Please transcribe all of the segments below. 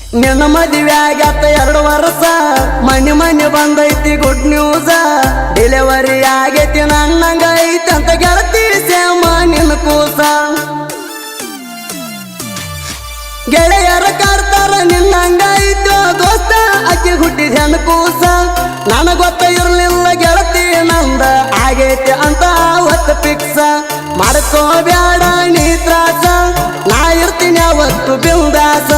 ನಿನ್ನ ಮದುವೆ ಆಗ್ಯಾತ 2 ವರ್ಷ ಮನೆ ಬಂದೈತಿ ಗುಡ್ ನ್ಯೂಸ್ ಡೆಲಿವರಿ ಆಗೈತಿ ನನ್ನಂಗ ಐತಂತ ಗೆಳತಿ ಸೇಮ ನಿನ್ನ ಕೂಸ ಗೆಳೆಯರ ಕಾಡ್ತಾರ ನಿನ್ನಂಗ ಐತೋ ದೋಸ್ತ ಅಕ್ಕಿ ಹುಟ್ಟಿದ ಹೆಣ್ಣು ಕೂಸ ನನಗ ಗೊತ್ತ ಇರ್ಲಿಲ್ಲ ಗೆಳತಿ ನಂದ ಆಗೈತಿ ಅಂತ ಅವತ್ತು ಫಿಕ್ಸ ಮಾಡ್ಕೋಬ್ಯಾಡ ನೀ ತ್ರಾಸ ನಾ ಇರ್ತೀನಿ ಅವತ್ತು ಬಿಲ್ದಾಸ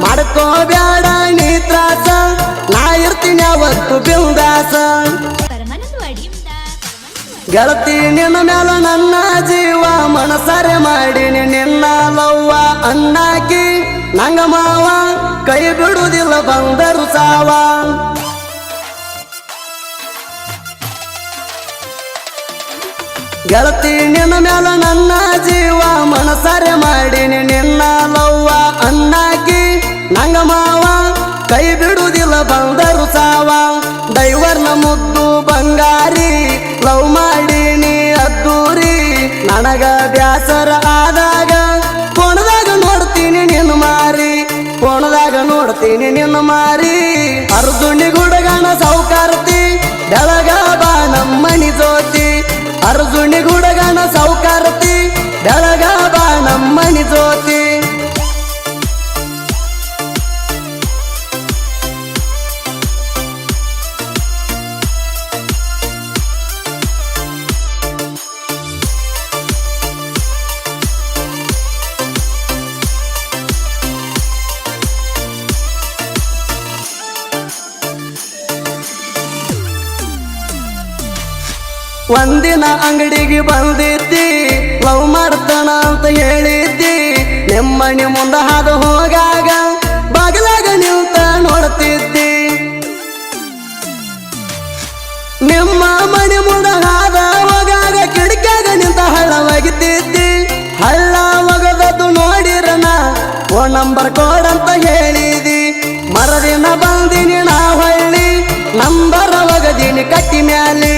ಮಾಡ್ಕೋಬ್ಯಾಡ ನೀ ತ್ರಾಸ ನಾ ಇರ್ತೀನಿ ಅವತ್ತು ಬಿಲ್ದಾಸ ಗೆಳತಿ ನಿನ್ನ ಮ್ಯಾಲ ನನ್ನ ಜೀವ ಮನಸರೆ ಮಾಡೀನಿ ನಿನ್ನ ಲವ್ವ ಅನ್ನಾಕಿ ನಂಗ ಮಾವ ಕೈ ಬಿಡುವುದಿಲ್ಲ ಬಂದರು ಸಾವ ಗೆಳತಿ ನಿನ್ನ ಮ್ಯಾಲ ನನ್ನ ಜೀವ ಮನಸರೆ ಮಾಡೀನಿ ನಿನ್ನ ಲವ್ವ ಅನ್ನಾಕಿ ನಂಗ ಮಾವ ಕೈ ಬಿಡುವುದಿಲ್ಲ ಬಂದರು ಸಾವ ಡೈವರ್ನ ಮುದ್ದು ಬಂಗಾರಿ ಲವ್ ಮಾಡೀನಿ ಅದ್ದೂರಿ ನನಗ ಬ್ಯಾಸರ ಆದಾಗ ಕೋಣದಾಗ ನೋಡ್ತೀನಿ ನಿನ್ನ ಮಾರಿ ಕೋಣದಾಗ ನೋಡ್ತೀನಿ ನಿನ್ನ ಮಾರಿ ಅರ್ಜುನಿ ಗುಡಗಣ ಸೌಕಾರತಿ ಬೆಳಗ ಬಾ ನಮ್ಮನಿ ಜ್ಯೋತಿ ಅರ್ಜುನಿ ಗುಡಗಣ ಸೌಕಾರತಿ ಬೆಳಗ ಬಾ ನಮ್ಮನಿ ಜ್ಯೋತಿ ಒಂದಿನ ಅಂಗಡಿಗೆ ಬಂದಿದ್ದಿ ಲವ್ ಮಾಡ್ತಾನ ಅಂತ ಹೇಳಿದ್ದಿ ನಿಮ್ಮನಿ ಮುಂದ ಹಾದು ಹೋಗಾಗ ಬಾಗಿಲಾಗ ನಿಂತ ನೋಡ್ತಿದ್ದಿ ನಿಮ್ಮ ಮನೆ ಮುಂದ ಹಾದ ಹೋಗಾಗ ಕಿಟಕಿಯಾಗ ನಿಂತ ಹಳ್ಳ ಒಗಿತಿದ್ದಿ ಹಳ್ಳ ಒಗದದ್ದು ನೋಡಿರನ ಫೋನ್ ನಂಬರ್ ಕೊಡಂತ ಹೇಳಿದಿ ಮರದಿನ ಬಂದಿನಿ ನಾ ಹೊಳ್ಳಿ ನಂಬರ ಒಗದಿನಿ ಕಟ್ಟಿ ಮ್ಯಾಲಿ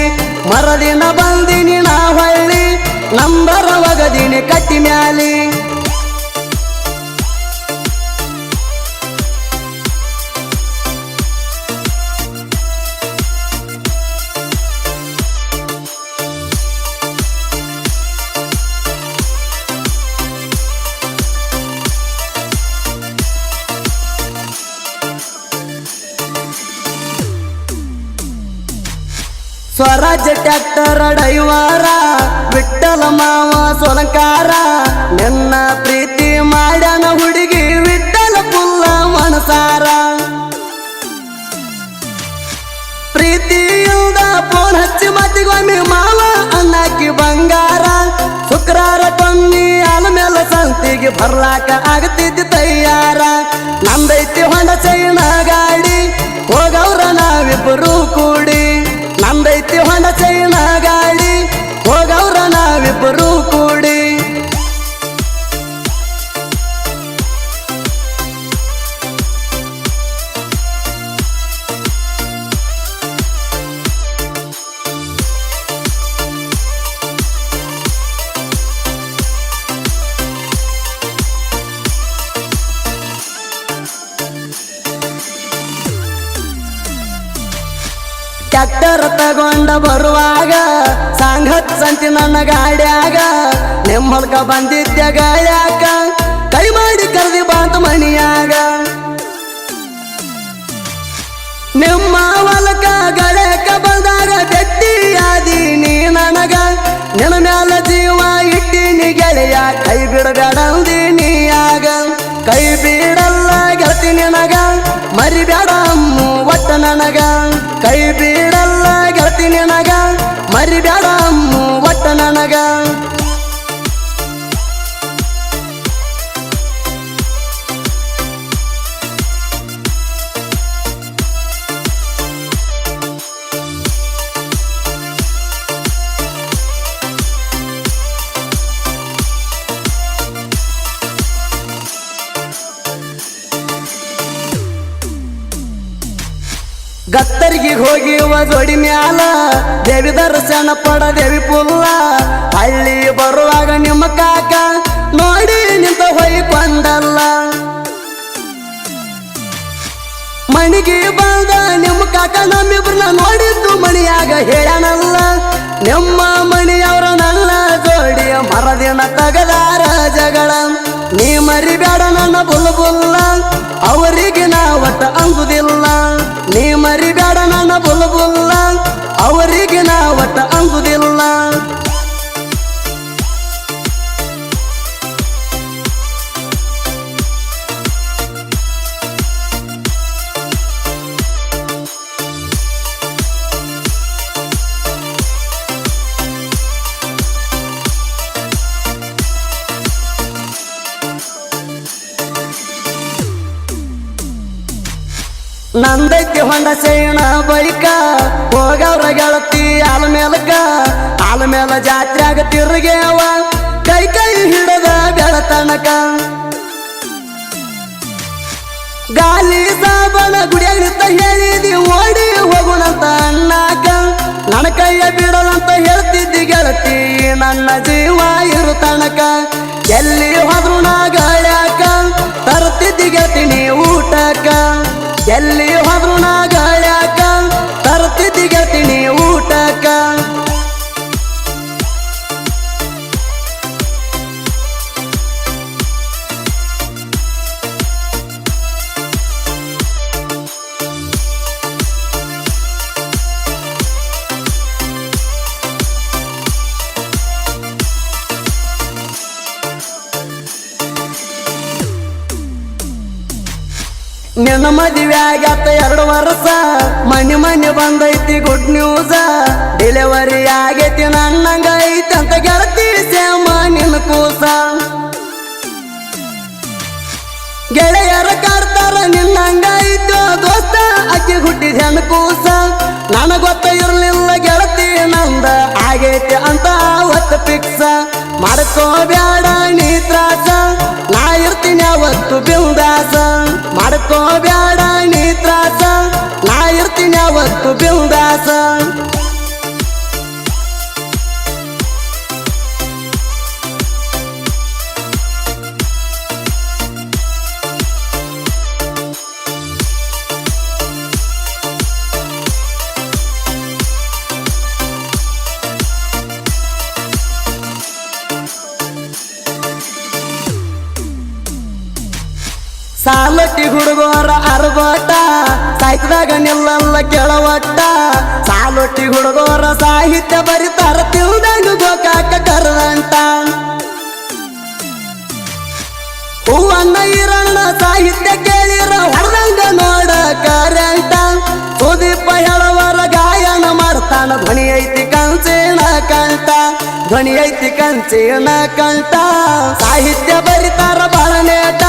ಮರದಿನ ಬಂದಿನಿ ನಾ ಹೊಳ್ಳಿ ನಂಬರ ಒಗದಿನಿ ಕಟ್ಟಿ ಮ್ಯಾಲಿ ಸ್ವರಾಜ್ಯ ಟ್ರ್ಯಾಕ್ಟರ್ ಡೈವರ ವಿಠ್ಠಲ ಮಾವ ಸೊಲಂಕಾರ ನಿನ್ನ ಪ್ರೀತಿ ಮಾಡ್ಯಾನ ಹುಡುಗಿ ವಿಠ್ಠಲ ಪುಲ್ಲ ಮನಸಾರ ಪ್ರೀತಿಯಿಂದ ಫೋನ್ ಹಚ್ಚಿ ಮತ್ತಿಗೊಮ್ಮೆ ಮಾವ ಅನ್ನಾಕಿ ಬಂಗಾರ ಶುಕ್ರಾರ ಕೊಮ್ಮಿ ಆಲ್ಮೇಲ ಸಂತಿಗೆ ಬರ್ಲಾಕ ಆಗತಿದ್ದಿ ತಯ್ಯಾರ ನಂದೈತಿ ಹೊಂಡ ಚೈನ ಗಾಡಿ ಹೋಗವ್ರ ನಾವಿಬ್ಬರು ಕೂಡಿ ನಂದೈತಿ ಹೊಂಡ ಚೈನ ಗಾಡಿ ಹೋಗವ್ರ ನಾವಿಬ್ಬರು ಕೂಡಿ ಟ್ರ್ಯಾಕ್ಟರ್ ತಗೊಂಡ ಬರುವಾಗ ಸಾಂಗತ್ ಸಂತಿ ನನ್ನ ಗಾಡ್ಯಾಗ ನಿಮ್ಮಲ್ಕ ಬಂದಿದ್ದೆ ಗಾಳ್ಯಾಕ ಕೈ ಮಾಡಿ ಕರೆದಿ ಬಾಂತ ಮಣಿಯಾಗ ನಿಮ್ಮ ಹೊಲಕ ಗಳಕ ಬಂದಾಗ ಗಟ್ಟಿಯಾದಿ ನೀ ನನಗ ನಿನ್ನ ಮ್ಯಾಲ ಜೀವ ಇಟ್ಟಿನಿ ಗೆಳೆಯ ಕೈ ಬಿಡಬೇಡಂದಿ ನೀಯಾಗ ಕೈ ಬಿಡಲ್ಲ ಗೆಳತಿ ನಿನಗ ಮರಿಬೇಡ ಅಮ್ಮು ಒಟ್ಟ ನನಗ ಕೈ ಬಿಡಲ್ಲ ಗೆಳತಿ ನಿನಗ ಮರಿಬೇಡ ಅಮ್ಮು ಒಟ್ಟ ನನಗ ಗತ್ತರಿಗೆ ಹೋಗಿವ ಜೋಡಿ ಮ್ಯಾಲ ದೇವಿ ದರ್ಶನ ಪಡ ದೇವಿ ಪುಲ್ಲ ಹಳ್ಳಿ ಬರುವಾಗ ನಿಮ್ಮ ಕಾಕ ನೋಡಿ ನಿಂತ ಹೊಯ್ಕೊಂಡಲ್ಲ ಮಣಿಗೆ ಬಂದ ನಿಮ್ಮ ಕಾಕ ನಮ್ಮಿಬ್ರನ್ನ ನೋಡಿದ್ದು ಮಣಿಯಾಗ ಹೇಳ್ಯಾನಲ್ಲ ನಿಮ್ಮ ಮಣಿಯವರ ನನ್ನ ಜೋಡಿಯ ಮರದಿನ ತಗದಾರ ಜಗಳ ನೀ ಮರಿಬೇಡ ನನ್ನ ಬುಲ್ಬುಲ್ಲ ಅವರಿಗೆ ನಾ ಒಟ್ಟ ಅಂಗುದಿಲ್ಲ ನೀ ಮರಿಬೇಡ ನನ್ನ ಬುಲ್ಬುಲ್ಲ ಅವರಿಗೆ ನಾ ಒಟ್ಟ ಅಂಗುದಿಲ್ಲ ನಂದೈತಿ ಹೊಂಡ ಸೇಣ ಬೈಕ ಹೋಗವ್ರ ಗೆಳತಿ ಆಲ ಮೇಲ ಜಾತ್ರೆಯಾಗ ತಿರುಗೇವ ಕೈ ಕೈ ಹಿಡದ ಬೆಳತನಕ ಗಾಲಿ ಸಾಬನ ಗುಡಿಯಾಗ ನಿಂತ ಹೇಳಿದಿ ಓಡಿ ಹೋಗುಣಂತ ಅಣ್ಣಾಕ ನನ್ನ ಕೈಯ ಬಿಡಲಂತ ಹೇಳ್ತಿದ್ದಿ ಗೆಳತಿ ನನ್ನ ಜೀವ ಇರು ತನಕ ಎಲ್ಲಿ ಹೋದ್ರು ನಾ ಗಾಳ್ಯಾಕ ತರ್ತಿದ್ದಿ ಗೆಳತಿ ನೀ ಊಟಕ್ಕ ಎಲ್ಲಿ ಹೋದ್ರು ನಾ ಗಾಳ್ಯಾಕ ತರ್ತಿದ್ದಿ ಗೆಳತಿ ನೀ ಊಟಕ್ಕ ನಿನ್ನ ಮದುವೆ ಆಗ್ಯಾತ 2 ವರ್ಷ ಮನೆ ಬಂದೈತಿ ಗುಡ್ ನ್ಯೂಸ ಡೆಲಿವರಿ ಆಗೈತಿ ನನ್ನಂಗ ಐತಿ ಅಂತ ಗೆಳತಿ ಸೇಮ ನಿನ್ನ ಕೂಸ ಗೆಳೆಯರ ಕಾಡ್ತಾರ ನಿನ್ನಂಗ ಐತೋ ದೋಸ್ತ ಅಕ್ಕಿ ಹುಟ್ಟಿದ ಹೆಣ್ಣು ಕೂಸ ನನಗ ಗೊತ್ತ ಇರ್ಲಿಲ್ಲ ಗೆಳತಿ ನಂದ ಆಗೈತಿ ಅಂತ ಅವತ್ತು ಫಿಕ್ಸ ಮಾಡ್ಕೋಬ್ಯಾಡ ನೀ ತ್ರಾಸ ನಾ ಇರ್ತೀನಿ ಅವತ್ತು ಬಿಲ್ದಾಸ ಮಾಡ್ಕೋಬ್ಯಾಡ ನೀ ತ್ರಾಸ ನಾ ಇರ್ತೀನಿ ಅವತ್ತು ಬಿಲ್ದಾಸ ಸಾಲಟ್ಟಿ ಹುಡುಗೋರ ಅರ್ಬಟ ಸಾಹಿತ್ಯದಾಗ ನಿಲ್ಲಲ್ಲ ಕೆಳವಟ್ಟ ಸಾಲೊಟ್ಟಿ ಹುಡುಗೋರ ಸಾಹಿತ್ಯ ಬರಿತಾರ ತಿಳ್ದಂಗ ಗೋಕಾಕ ಕರ್ದಂಟ ಹೂವನ್ನ ಈರಣ್ಣ ಸಾಹಿತ್ಯ ಕೇಳಿರ ಹೊಡೆದಂಗ ನೋಡ ಕರೆಂಟ ಸುದೀಪ ಹೇಳುವರ ಗಾಯನ ಮಾಡ್ತಾನ ಧ್ವನಿ ಐತಿ ಕಂಚಿನ ಕಂಠ ಸಾಹಿತ್ಯ ಬರಿತಾರ ಬಾಳ ನೇಟ